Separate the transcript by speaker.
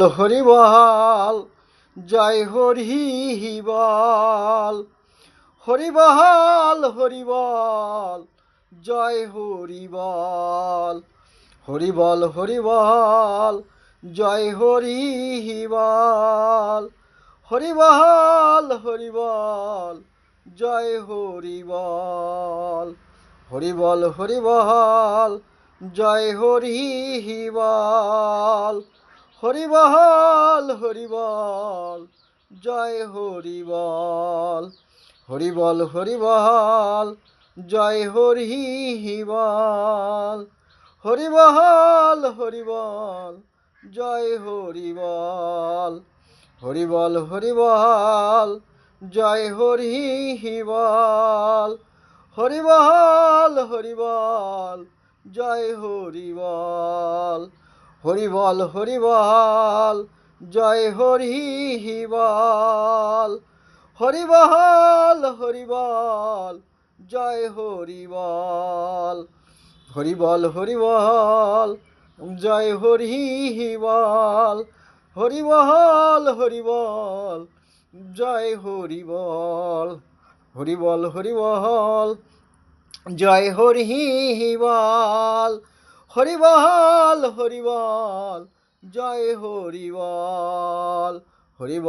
Speaker 1: Hari বল, জয় Hari বল। Hari বল, Hari বল, জয় Hari বল। Hari বল, Hari বল, জয় Hari বল। Hari বল, Hari বল, জয় Hari বল। Hari বল, Hari বল, জয় Hari বল। Hari বল, Hari বল, জয় Hari বল। Hari বল, Hari বল, জয় Hari বল। Hari বল, Hari বল, জয় Hari বল। Hari বল, Hari বল, জয় Hari বল। Hari বল, Hari বল, জয় Hari বল। Hari বল, Hari বল, জয় Hari বল। Hari বল, Hari বল, জয় Hari বল। Hari বল, Hari বল, জয় Hari বল। Hari বল, Hari বল, জয় Hari বল। Hari বল, Hari বল, জয় Hari বল। Hari বল, Hari বল, জয় Hari বল। Hari বল।